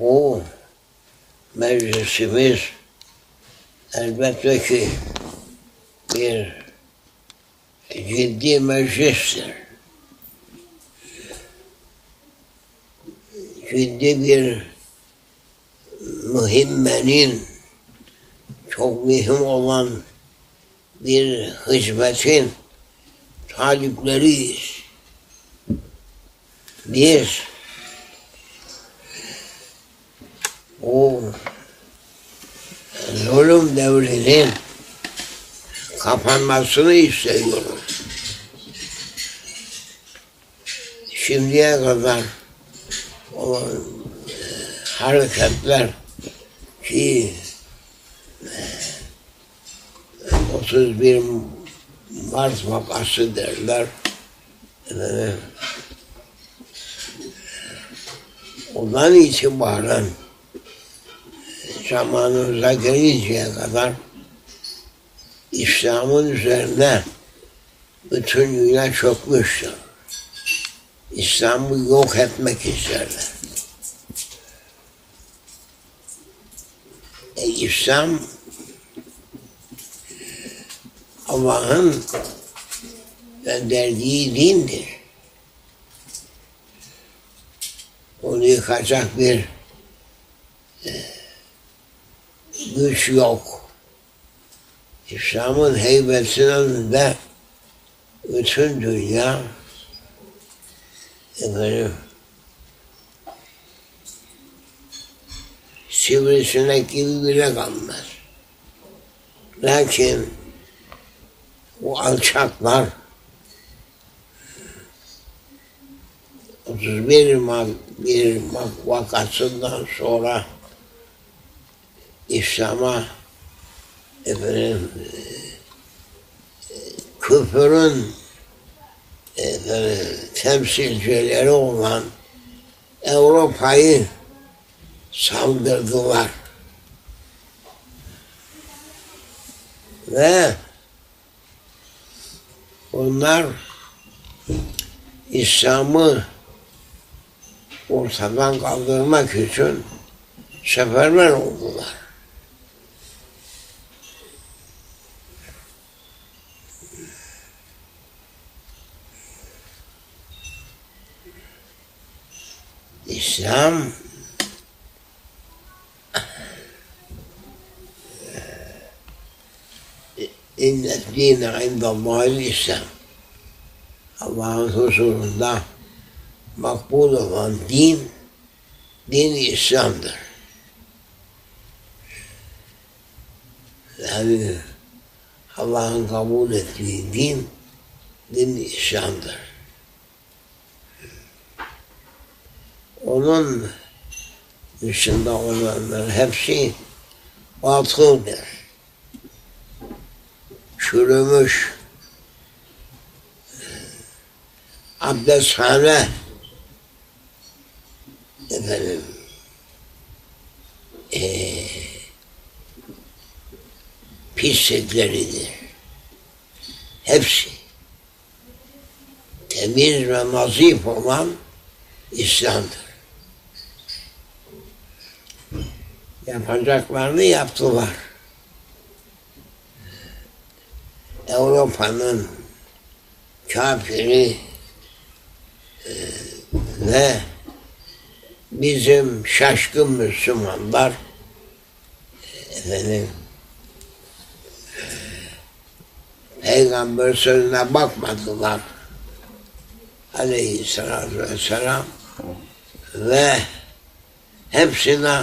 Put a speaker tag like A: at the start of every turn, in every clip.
A: Bu meclisimiz elbette ki bir ciddi meclistir. Ciddi bir mühimmenin, çok mühim olan bir hizmetin talipleriyiz. Biz o zulüm devrinin kapanmasını istiyoruz. Şimdiye kadar olan hareketler ki 31 Mart vakası derler. Ondan itibaren zamanımıza gelinceye kadar İslam'ın üzerine bütün dünya çökmüştür. İslam'ı yok etmek isterler. İslam Allah'ın gönderdiği dindir. Onu yıkacak bir güç yok. İslam'ın heybetinin önünde bütün dünya sivrisinek gibi bile kalmaz. Lakin o alçaklar 31 Mart vakasından sonra İslam'a küfürün temsilcileri olan Avrupa'yı saldırdılar. Ve onlar İslam'ı ortadan kaldırmak için seferber oldular. İslam İnnet dîne indallâhil İslam. Allah'ın huzurunda makbul olan din İslam'dır. Yani Allah'ın kabul ettiği din İslam'dır. Onun dışında olanlar hepsi batıldır. Çürümüş abdesthane pislikleridir. Hepsi temiz ve nazif olan İslam'dır. Yapacaklarını yaptılar. Avrupa'nın kafiri ve bizim şaşkın Müslümanlar Peygamber sözüne bakmadılar aleyhissalatü vesselam ve hepsine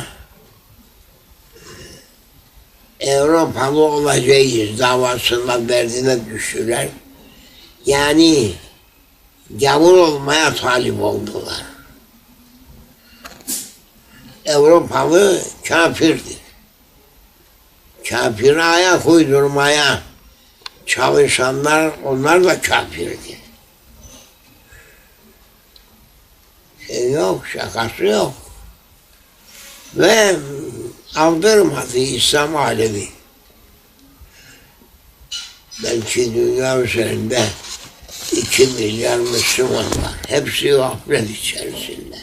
A: Avrupalı olacağız davasına derdine düştüler. Yani gavur olmaya talip oldular. Avrupalı kafirdir. Kafire ayak uydurmaya çalışanlar, onlar da kafirdir. Yok, şakası yok. Ve aldırmadı İslam alemi. Belki dünya üzerinde 2 milyar Müslüman var. Hepsi gaflet içerisinde.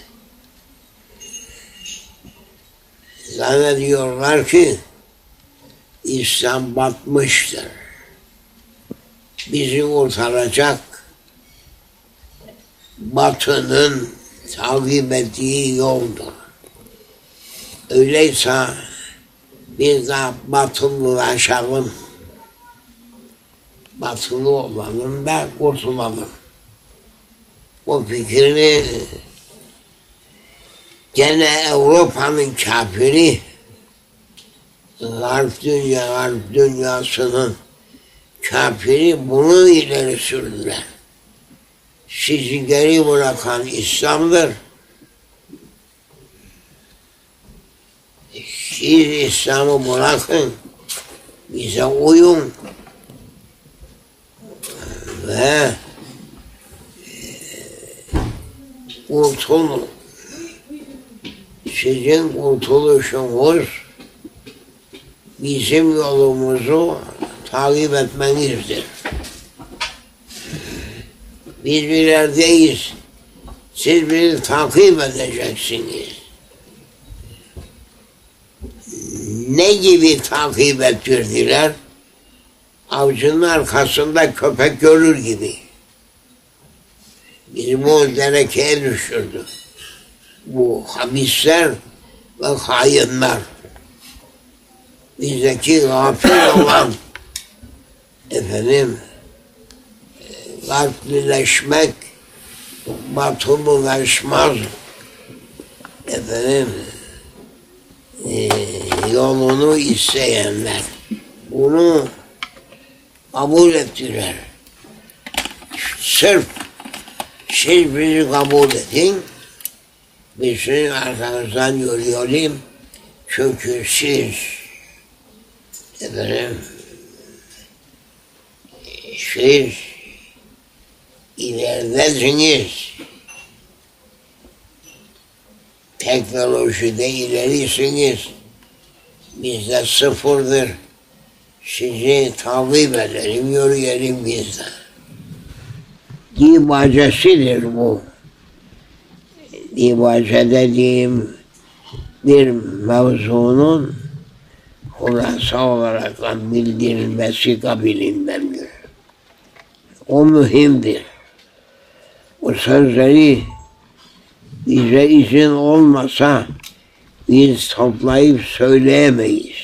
A: Zannediyorlar ki İslam batmıştır. Bizi kurtaracak Batı'nın takip ettiği yoldur. Öyleyse biz de batılılaşalım. Batılı olalım da kurtulalım. Bu fikrini gene Avrupa'nın kafiri, Garp dünyasının kafiri bunu ileri sürdüler. Sizi geri bırakan İslam'dır. Siz İslam'ı bırakın, bize uyun ve kurtulun. Sizin kurtuluşunuz bizim yolumuzu takip etmenizdir. Biz ilerdeyiz. Siz bizi takip edeceksiniz. Ne gibi takip ettirdiler? Avcının arkasında köpek görür gibi. Bizi bu derekeye düşürdü. Bu habisler ve hainler. Bizdeki gafil olan garplileşmek, batılılaşmaz yolunu isteyenler bunu kabul ettiler. Sırf siz bizi kabul edin, biz sizin arkanızdan yürüyelim, çünkü siz siz ileridesiniz. Teknolojide ilerisiniz. Bizde sıfırdır. Sizi takip edelim, yürüyelim bizde. Dibacesidir bu. Dibace dediğim bir mevzunun hulasa olarak bildirilmesi kabilindendir. O mühimdir. O sözleri bize izin olmasa biz toplayıp söyleyemeyiz.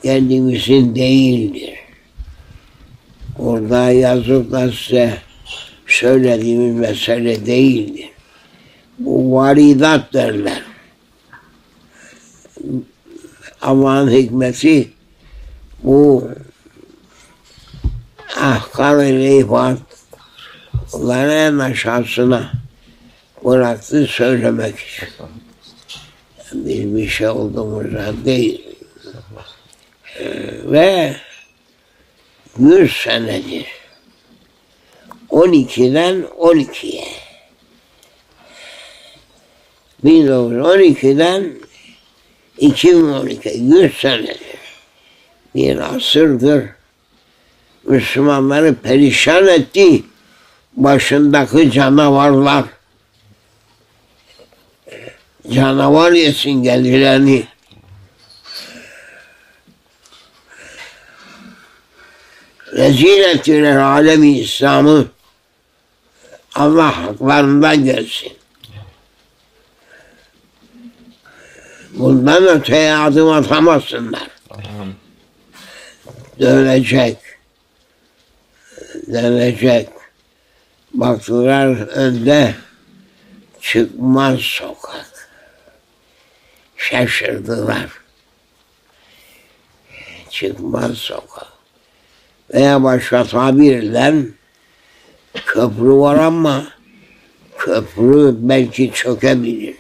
A: Kendimizin değildir. Orada yazıp da size söylediğimiz mesele değildir. Bu varidat derler. Allah'ın hikmeti bu ahkam-ı ifadları en aşağısına bıraktı söylemek için. Biz bir şey olduğumuzda değil. Ve 100 senedir 12'den 12'ye 1912'den 2012 100 senedir bir asırdır Müslümanları perişan etti başındaki canavarlar. Canavar yesin geldilerini. Rezil ettiler alemi İslam'ı. Allah haklarından gelsin. Bundan öteye adım atamazsınlar. Dönecek. Baktılar önde çıkmaz sokak. Şaşırdılar. Çıkmaz sokak. Veya başka tabirle köprü var ama köprü belki çökebilir.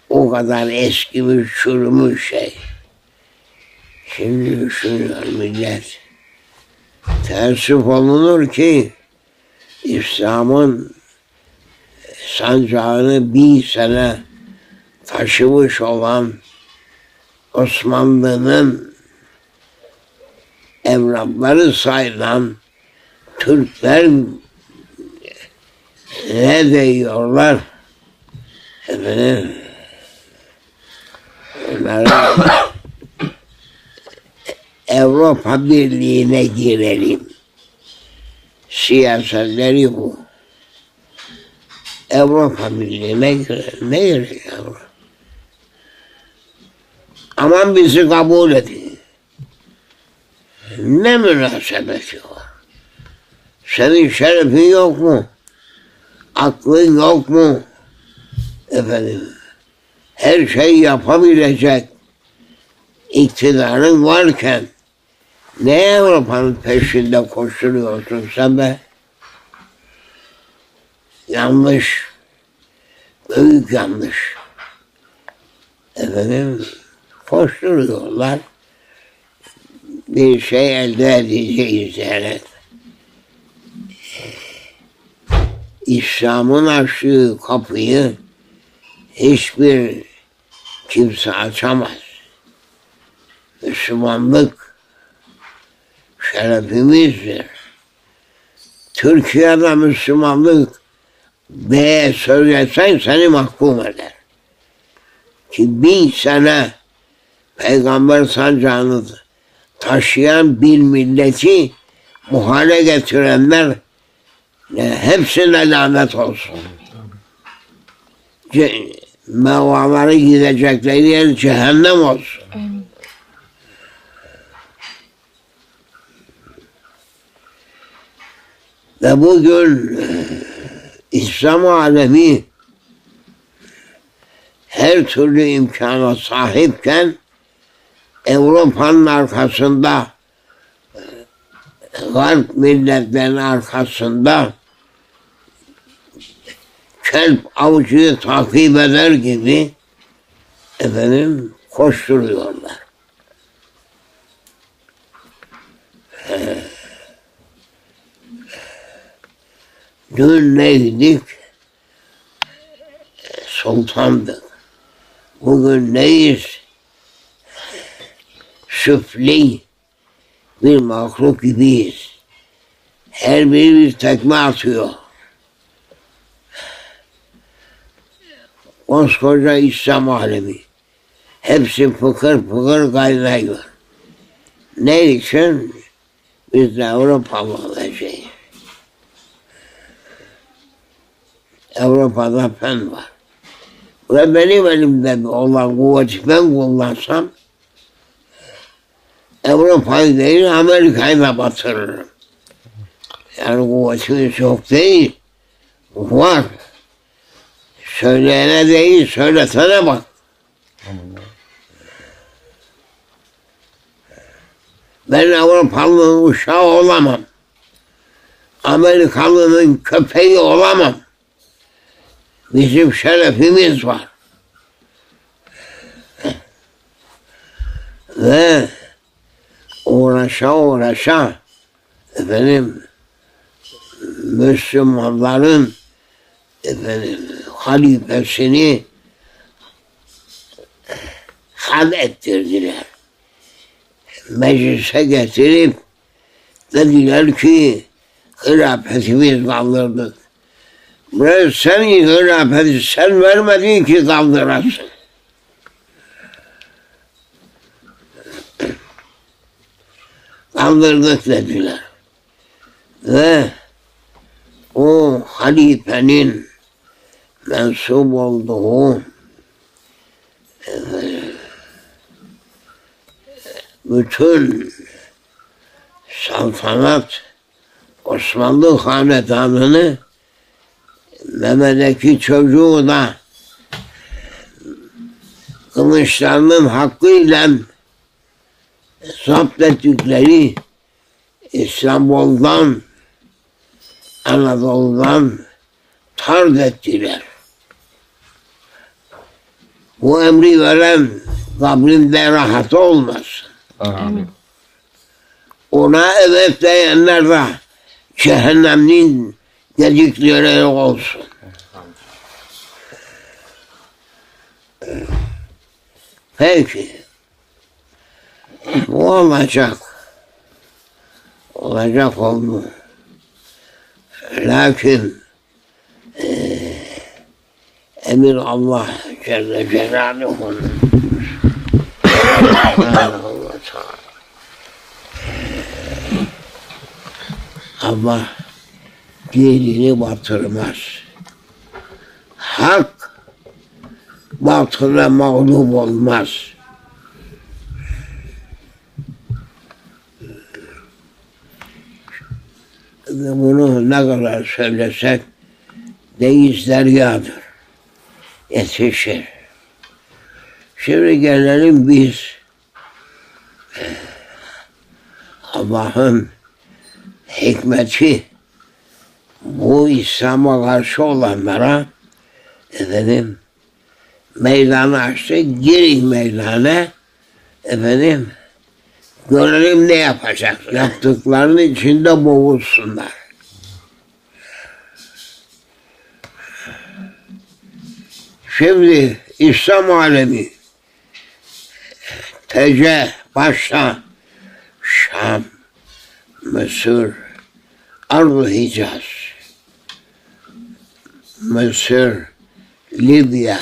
A: O kadar eskimiş, çürümüş şey. Şimdi düşünüyor millet. Teessüf olunur ki İslam'ın sancağını 1000 sene taşımış olan Osmanlı'nın evlatları sayılan Türkler ne diyorlar? Efendim, Müslümanların Avrupa Birliği'ne girelim. Siyasetleri bu. Avrupa Birliği'ne girelim. Ne gerek yavrum? Aman bizi kabul edin. Ne münasebeti var? Senin şerefin yok mu? Aklın yok mu? Efendim, her şeyi yapabilecek iktidarın varken ne Avrupa'nın peşinde koşturuyorsun sen be? Yanlış. Büyük yanlış. Efendim, koşturuyorlar. Bir şey elde edeceğiz yani. İslam'ın açtığı kapıyı hiçbir kimse açamaz. Müslümanlık şerefimizdir. Türkiye'de Müslümanlık B'ye söylesen seni mahkum eder. Ki 1000 sene peygamber sancağını taşıyan bir milleti bu hale getirenler hepsine lanet olsun. Mevaları gidecekleri yer cehennem olsun. Ve bugün İslam alemi her türlü imkana sahipken Avrupa'nın arkasında, Garp milletlerin arkasında kelp avcıyı takip eder gibi efendim koşturuyorlar. Dün neydik? Sultandık. Bugün neyiz? Süfli bir mahluk gibiyiz. Her biri bir tekme atıyor. Koskoca İslam alemi. Hepsi fıkır fıkır kaynıyor. Ne için? Biz de Avrupalı olacağız. Avrupa'da fen var. Ve benim elimde olan kuvveti ben kullansam Avrupa'yı değil Amerika'yı da batırırım. Yani kuvvetimiz çok değil. Var. Söyleyene değil, söyletene bak. Ben Avrupalı'nın uşağı olamam. Amerikalı'nın köpeği olamam. Bizim şerefimiz var. Ve uğraşa efendim Müslümanların efendim halifesini had ettirdiler. Meclise getirip dediler ki hilafetimiz kaldırdık. Buraya senin hilafeti sen vermedin ki kaldırasın. Kaldırdık dediler. Ve o halifenin mensup olduğu bütün saltanat Osmanlı hanedanını Mehmet'teki çocuğu da kılıçlarının hakkıyla zapt ettikleri İstanbul'dan, Anadolu'dan tard ettiler. Bu emri veren kabrinde rahat olmasın.
B: Amin.
A: Ona evet diyenler de cehennemin dedikleri olsun. Peki. Bu olacak. Olacak oldu. Lakin emir Allah Celle Celaluhu'nun Subhanahu ve Teala. Ama dinini batırmaz. Hak batıla mağlup olmaz. Bunu ne kadar söylesek deizler yağdır. Yetişir. Şimdi gelelim biz Allah'ın hikmeti bu İslam'a karşı olanlara meydanı açtı, girin meydana görelim ne yapacak. Yaptıklarının içinde boğulsunlar. Şimdi İslam alemi başta Şam, Mısır, Arz-ı Hicaz, Mısır, Libya,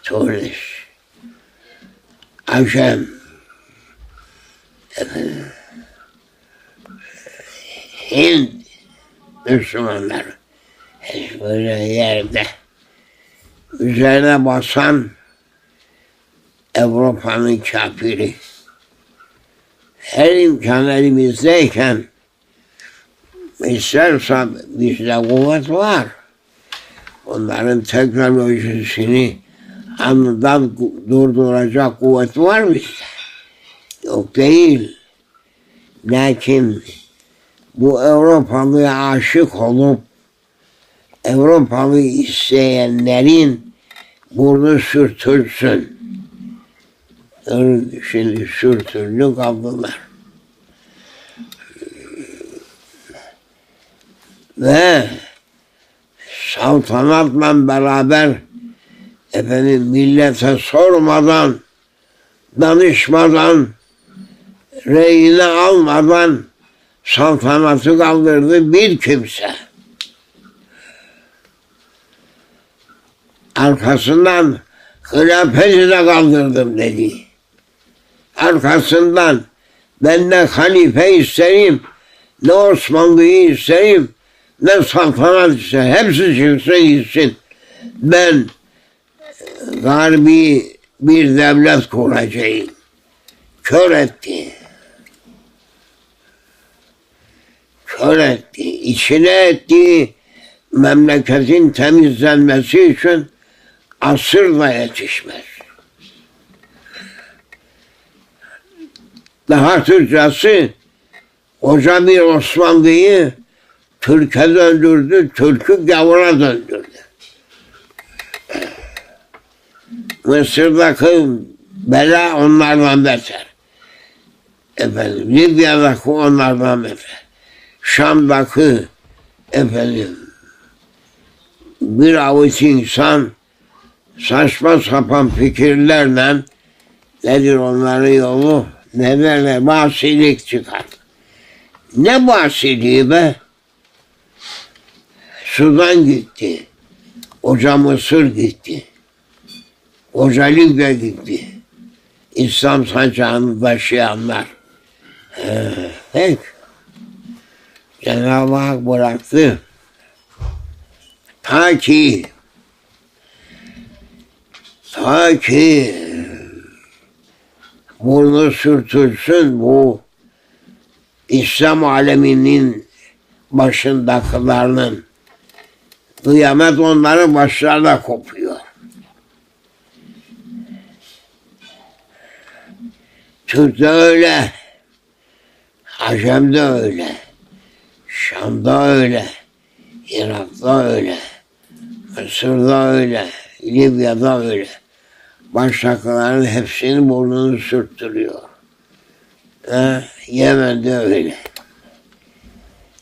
A: Tunus, Acem, Hind Müslümanlar böyle yerde üzerine basan Avrupa'nın kafiri. Her imkan elimizdeyken isterse bizde kuvvet var. Onların teknolojisini anından durduracak kuvvet var bizde. Yok değil. Lakin bu Avrupalı'ya aşık olup Avrupalı isteyenlerin burnu sürtülsün. Şimdi sürtüldü kaldılar. Ve saltanatla beraber millete sormadan, danışmadan, reyine almadan saltanatı kaldırdı bir kimse. Arkasından hilafeti de kaldırdım dedi. Arkasından ben ne halife isterim, ne Osmanlı'yı isterim, ne saltanat isterim. Hepsi çıksın gitsin. Ben garbi bir devlet kuracağım. Kör etti. Kör etti. İçine etti. Memleketin temizlenmesi için asırla yetişmez. Daha Türkçesi koca bir Osmanlı'yı Türk'e döndürdü, Türk'ü gavura döndürdü. Mısır'daki bela onlardan beter. Libya'daki onlardan beter. Şam'daki bir avuç insan saçma sapan fikirlerle nedir onların yolu? Ne böyle vasilik çıkar. Ne vasiliği be? Sudan gitti. Koca Mısır gitti. Koca Libya gitti. İslam sancağını taşıyanlar. Peki. Cenab-ı Hak bıraktı. Ta ki burnu sürtülsün bu İslam aleminin başındakilerinin. Kıyamet onların başlarına kopuyor. Türk'te öyle, Acem'de öyle, Şam'da öyle, Irak'ta öyle, Mısır'da öyle, Libya'da öyle. Baştakilerin hepsinin burnunu sürttürüyor. Yemen'de öyle.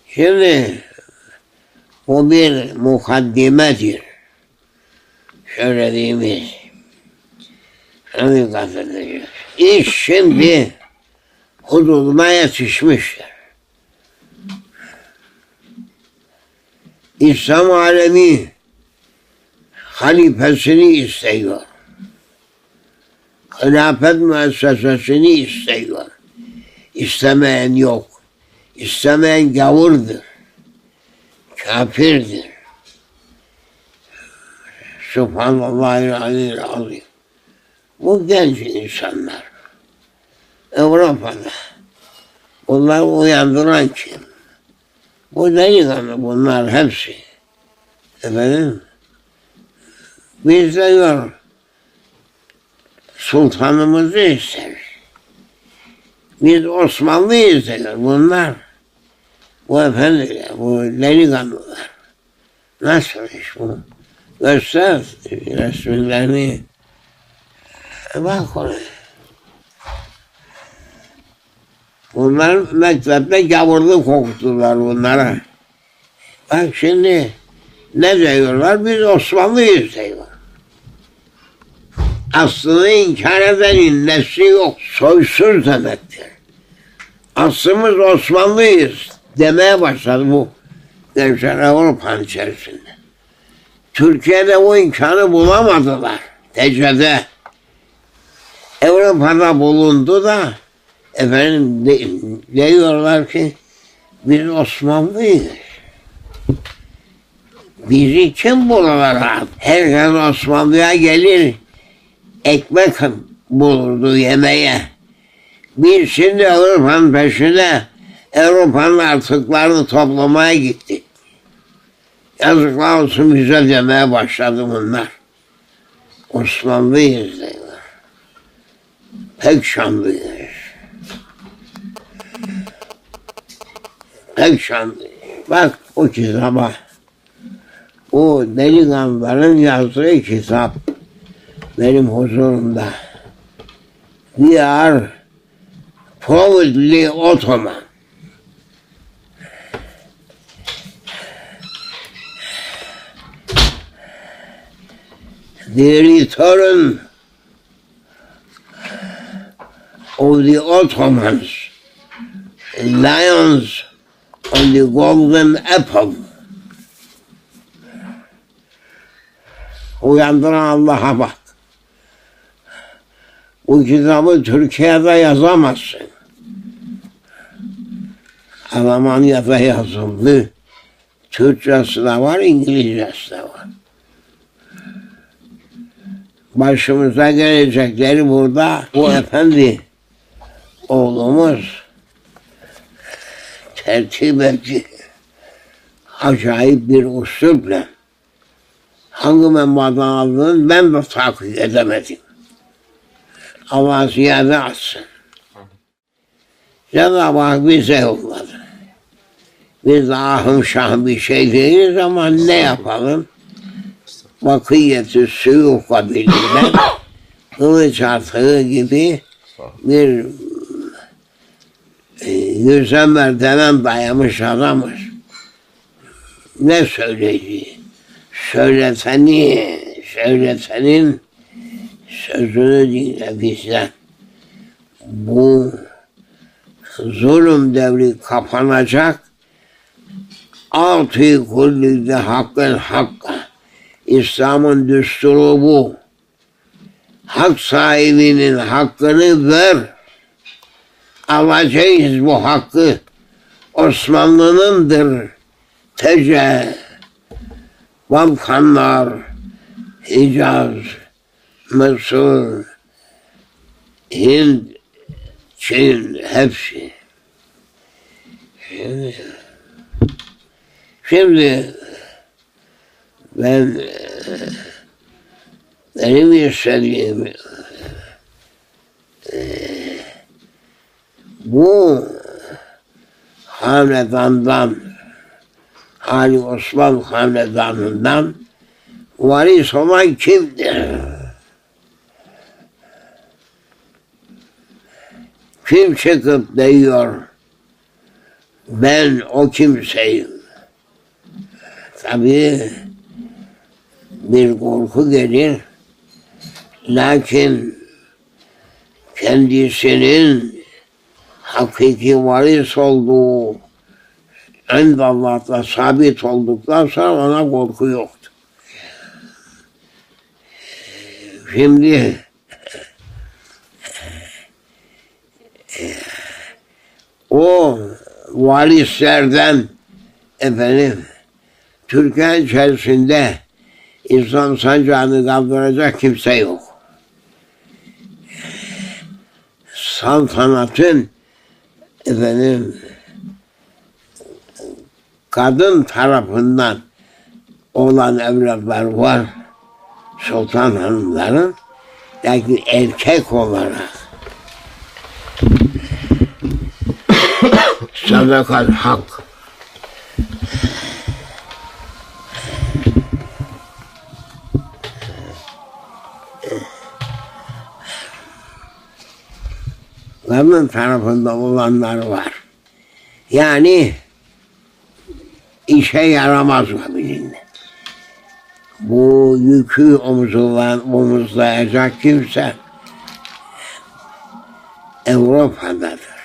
A: Şimdi bu bir mukaddimedir. Söylediğimiz. Şunu dikkat edeceğiz. İş şimdi hududuna yetişmiştir. İslam alemi halifesini istiyor. hilafet müessesesini istiyor. İstemeyen yok. İstemeyen gavurdur. Kafirdir. Subhanallahirrahmanirrahim. Bu genç insanlar. Avrupa'da. Bunları uyandıran kim? Bu delikanlı bunlar hepsi. Efendim? Biz de diyor, sultanımızı isteriz. Biz Osmanlı'yı isteriz. Bunlar, bu efendiler, bu delikanlılar. Nasıl iş bu? Göster resimlerini. Bak oraya. Bunlar mektepte gavurluk okuttular bunlara. Bak şimdi ne diyorlar? Biz Osmanlıyız diyorlar. Aslını inkar edenin nesli yok. Soysuz demektir. Aslımız Osmanlıyız demeye başladı bu gençler Avrupa'nın içerisinde. Türkiye'de o imkanı bulamadılar. Tecrüde. Avrupa'da bulundu da efendim diyorlar ki biz Osmanlıyız. Bizi kim buralara? Herkes Osmanlı'ya gelir. Ekmek bulurdu yemeye. Biz şimdi Avrupa'nın peşine Avrupa'nın artıklarını toplamaya gittik. Yazıklar olsun bize demeye başladı bunlar. Osmanlıyız diyorlar. Pek şanlıyız. Pek şanlıyız. Bak o kitaba. O delikanlıların yazdığı kitap benim huzurumda. We are proudly Ottoman. The return of the Ottomans, lions on the golden apple. Uyandıran Allah'a bak. Bu kitabı Türkiye'de yazamazsın. Almanya'da yazıldı. Türkçesi de var, İngilizcesi de var. Başımıza gelecekleri burada bu efendi oğlumuz tertip etti. Acayip bir üslupla. Hangi menbadan aldığını ben de takip edemedim. Allah ziyade atsın. Cenab-ı Hak bize yolladı. Biz de ahım şah bir şey değiliz ama ne yapalım? Vakiyeti suyu kabilinden kılıç artığı gibi bir yüze merdiven dayamış adamız. Ne söyleyeceği? Söyletenin sözünü dinle bizden. Bu zulüm devri kapanacak. Altı kullide hakkın hakka. İslam'ın düsturu bu. Hak sahibinin hakkını ver. Alacağız bu hakkı. Osmanlı'nındır. Balkanlar, Hicaz, Mısır, Hind, Çin, hepsi. Şimdi benim istediğim bu hanedandan, Ali Osman hanedanından varis olan kimdir? Kim çıkıp diyor ben o kimseyim? Tabii bir korku gelir. Lakin kendisinin hakiki varis olduğu İndallah'ta sabit olduktan sonra ona korku yoktu. Şimdi O varislerden Türkiye içerisinde İslam sancağını kaldıracak kimse yok. Saltanatın kadın tarafından olan evlatlar var, sultan hanımların, lakin erkek olarak sadakat hak. Kadın tarafında olanlar var. Yani işe yaramaz kabiliğinde. Bu yükü omuzlayacak kimse Avrupa'dadır.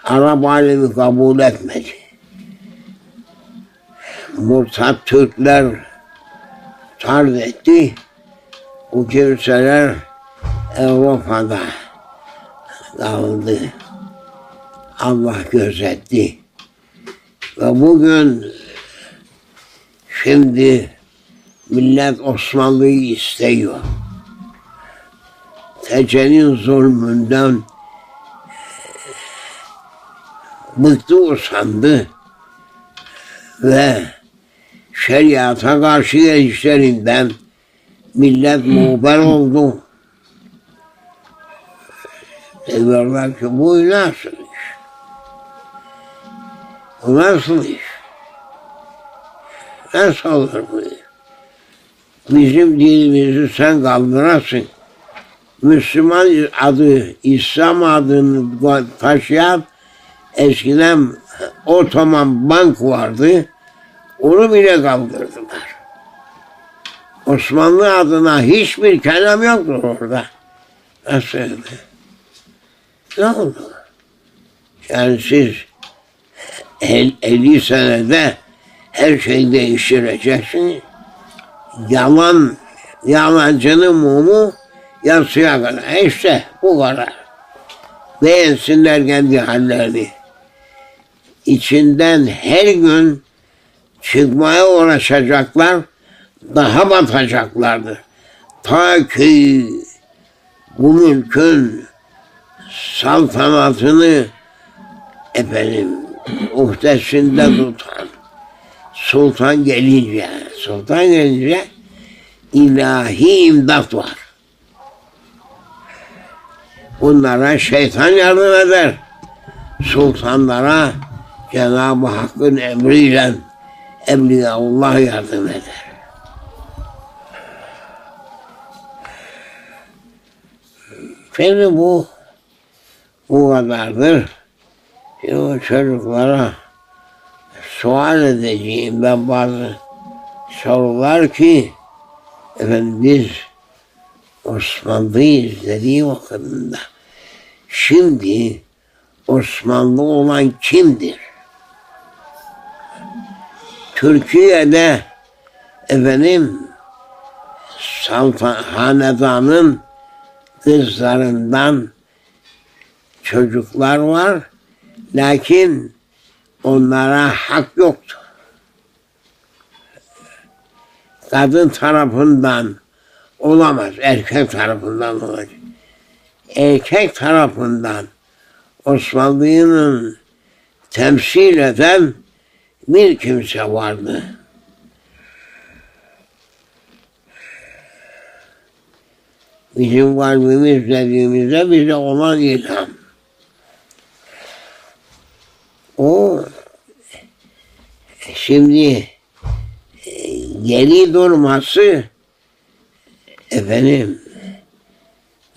A: Arap alemi kabul etmedi. Murtat Türkler tarz etti. Bu kimseler Avrupa'da kaldı. Allah gözetti. Ve bugün şimdi millet Osmanlı'yı istiyor. Tecenin zulmünden bıktı, usandı ve şeriata karşı gelişlerinden millet muhber oldu. Diyorlar ki bu nasıl iş? Bu nasıl iş? Nasıl olur bu iş? Bizim dinimizi sen kaldırasın. Müslüman adı, İslam adını taşıyan eskiden Otoman Bank vardı. Onu bile kaldırdılar. Osmanlı adına hiçbir kelam yoktur orada. Nasıl öyle? Ne oldu? Yani siz 50 senede her şeyi değiştireceksiniz. Yalancının mumu yatsıya kadar. İşte bu kadar. Beğensinler kendi hallerini. İçinden her gün çıkmaya uğraşacaklar, daha batacaklardır. Ta ki bu mülkün saltanatını uhdesinde tutan sultan gelince ilahi imdat var. Bunlara şeytan yardım eder. Sultanlara Cenab-ı Hakk'ın emriyle Evliyaullah yardım eder. Şimdi bu kadardır. Şimdi o çocuklara sual edeceğim ben bazı sorular ki biz Osmanlı'yız dediği vakitinde şimdi Osmanlı olan kimdir? Türkiye'de hanedanın kızlarından çocuklar var, lakin onlara hak yoktu. Kadın tarafından olamaz, erkek tarafından olacak. Erkek tarafından Osmanlı'nın temsil eden bir kimse vardı. Bizim kalbimiz dediğimizde bize olan ilham. O şimdi geri durması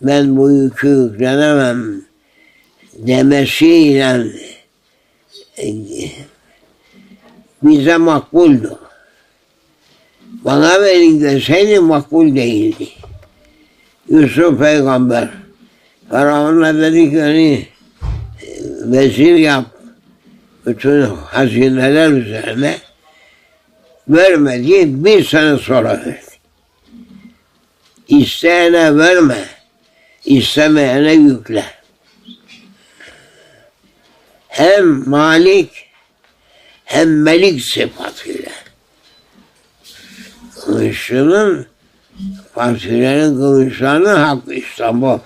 A: ben bu yükü yüklenemem demesiyle bize makbuldü. Bana verin deseydi makbul değildi. Yusuf Peygamber Firavun'a dedi ki hani vezir yap bütün hazineler üzerine, vermedi, bir sene sonra verdi. İsteyene verme, istemeyene yükle. Hem malik hem melik sıfatıyla. Kılıççının, partilerin kılıçlarının hakkı İstanbul.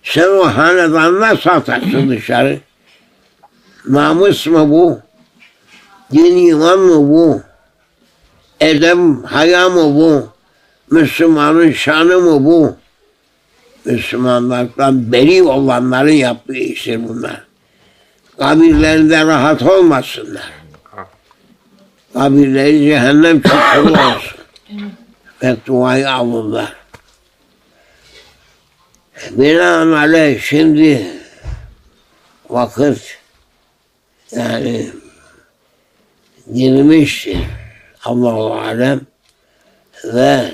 A: Sen o hanedanla satarsın dışarı. Namus mu bu? Din iman mı bu? Edep, haya mı bu? Müslümanın şanı mı bu? Müslümanlardan beri olanların yaptığı iştir bunlar. Kabirlerinde rahat olmasınlar. Kabirleri cehennem çukuru olsun. Fetvuayı alırlar. Binaenaleyh şimdi vakit yani girmiştir. Allah-u Alem ve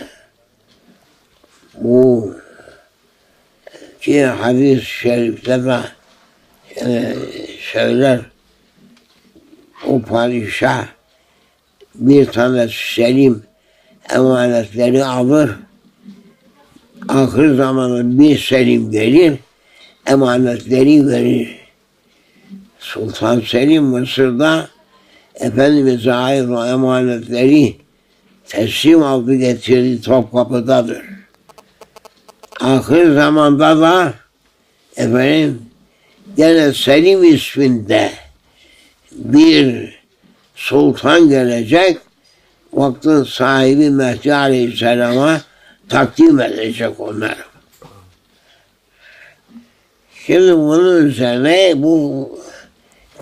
A: bu ki hadis-i şerifte de söyler o padişah bir tane selim emanetleri alır, ahir zamanı bir selim gelir, emanetleri verir. Sultan Selim Mısır'da Efendimiz'e ait o emanetleri teslim aldı getirdi, Topkapı'dadır. Ahir zamanda da efendim gene Selim isminde bir sultan gelecek, vaktin sahibi Mehdi Aleyhisselam'a takdim edecek onları. Şimdi bunun üzerine bu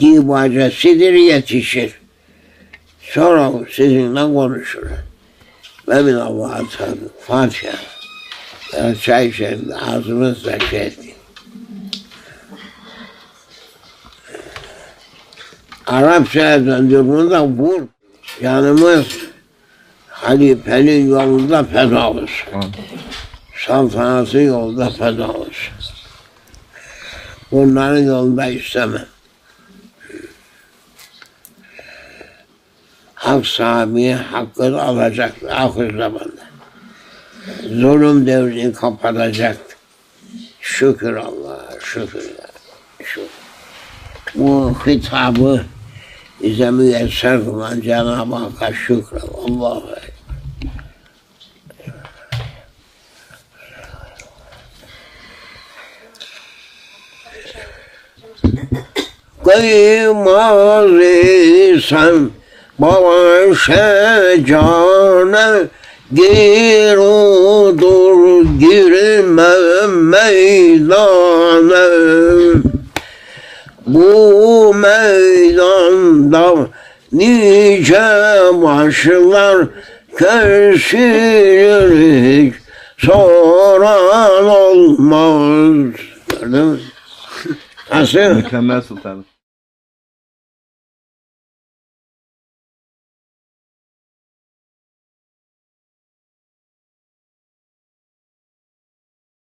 A: dibacesidir yetişir. Sonra sizinle konuşur. Ve min Allah'a tabi. Fatiha. Yani çay içelim, ağzımızla şey ettik. Arapçaya döndürdüğünde vur. Yanımız halifenin yolunda feda olsun. Saltanatın yolunda feda olsun. Bunların yolunda istemem. Hak sahibi hakkını alacaktı ahir zamanda. Zulüm devrini kapatacaktı. Şükür Allah'a, şükür. Bu hitabı bize müyesser kılan Cenab-ı Hakk'a şükür. Allah'a emanet. Kıymaz isen başa cana gir odur girme meydana. Bu meydanda nice başlar kesilir, hiç soran olmaz. Gördün mü? Nasıl?
B: Mükemmel sultanım.